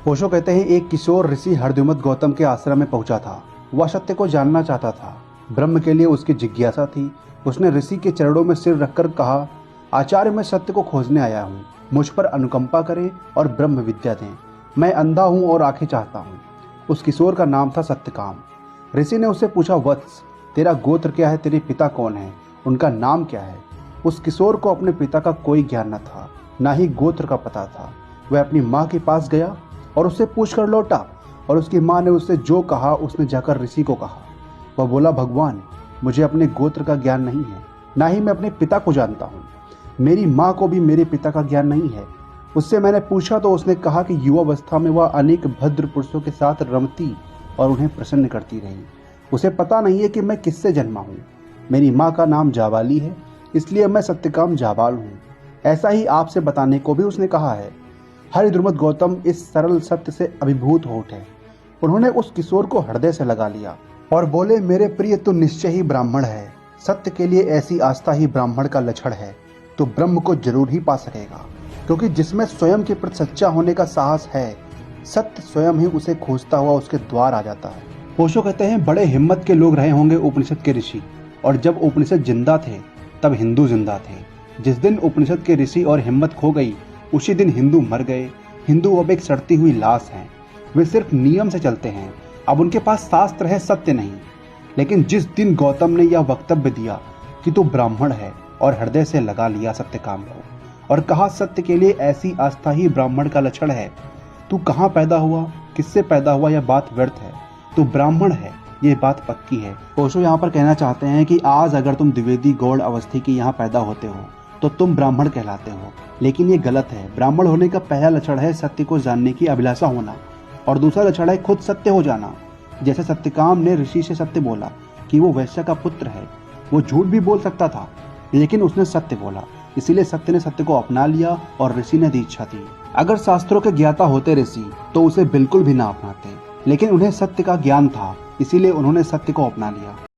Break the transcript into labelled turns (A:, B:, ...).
A: ओशो कहते हैं एक किशोर ऋषि हरद्युमत गौतम के आश्रम में पहुंचा था। वह सत्य को जानना चाहता था। ब्रह्म के लिए उसकी जिज्ञासा थी। उसने ऋषि के चरणों में सिर रखकर कहा, आचार्य, मैं सत्य को खोजने आया हूँ। मुझ पर अनुकंपा करें और ब्रह्म विद्या दें। मैं अंधा हूँ और आंखें चाहता हूँ। उस किशोर का नाम था सत्यकाम। ऋषि ने उससे पूछा, वत्स, तेरा गोत्र क्या है? तेरे पिता कौन है? उनका नाम क्या है? उस किशोर को अपने पिता का कोई ज्ञान न था, ना ही गोत्र का पता था। वह अपनी माँ के पास गया और उससे पूछकर लौटा, और उसकी माँ ने उससे जो कहा उसने जाकर ऋषि को कहा। वह बोला, भगवान, मुझे अपने गोत्र का ज्ञान नहीं है, ना ही मैं अपने पिता को जानता हूँ। मेरी माँ को भी मेरे पिता का ज्ञान नहीं है। उससे मैंने पूछा तो उसने कहा कि युवावस्था में वह अनेक भद्र पुरुषों के साथ रमती और उन्हें प्रसन्न करती रही। उसे पता नहीं है कि मैं किससे जन्मा हूँ। मेरी माँ का नाम जाबाली है, इसलिए मैं सत्यकाम जाबाल हूँ। ऐसा ही आपसे बताने को भी उसने कहा है। हरद्युमत गौतम इस सरल सत्य से अभिभूत हो उठे। उन्होंने उस किशोर को हृदय से लगा लिया और बोले, मेरे प्रिय, तू निश्चय ही ब्राह्मण है। सत्य के लिए ऐसी आस्था ही ब्राह्मण का लक्षण है। तो ब्रह्म को जरूर ही पा सकेगा, क्योंकि जिसमें स्वयं के प्रति सच्चा होने का साहस है, सत्य स्वयं ही उसे खोजता हुआ उसके द्वार आ जाता है। ओशो कहते हैं, बड़े हिम्मत के लोग रहे होंगे उपनिषद के ऋषि, और जब उपनिषद जिंदा थे तब हिंदू जिंदा थे। जिस दिन उपनिषद के ऋषि और हिम्मत खो गई, उसी दिन हिंदू मर गए। हिंदू अब एक सड़ती हुई लाश हैं। वे सिर्फ नियम से चलते हैं। अब उनके पास शास्त्र है, सत्य नहीं। लेकिन जिस दिन गौतम ने यह वक्तव्य दिया कि तू ब्राह्मण है, और हृदय से लगा लिया सत्यकाम को और कहा, सत्य के लिए ऐसी आस्था ही ब्राह्मण का लक्षण है। तू कहाँ पैदा हुआ, किससे पैदा हुआ, यह बात व्यर्थ है। तू ब्राह्मण है, ये बात पक्की है। ओशो यहाँ पर कहना चाहते हैं कि आज अगर तुम द्विवेदी गौड़ अवस्थी के यहाँ पैदा होते हो तो तुम ब्राह्मण कहलाते हो, लेकिन ये गलत है। ब्राह्मण होने का पहला लक्षण है सत्य को जानने की अभिलाषा होना, और दूसरा लक्षण है खुद सत्य हो जाना। जैसे सत्यकाम ने ऋषि से सत्य बोला कि वो वैश्य का पुत्र है। वो झूठ भी बोल सकता था, लेकिन उसने सत्य बोला, इसीलिए सत्य ने सत्य को अपना लिया और ऋषि ने दीक्षा दी। अगर शास्त्रों के ज्ञाता होते ऋषि तो उसे बिल्कुल भी ना अपनाते, लेकिन उन्हें सत्य का ज्ञान था, इसीलिए उन्होंने सत्य को अपना लिया।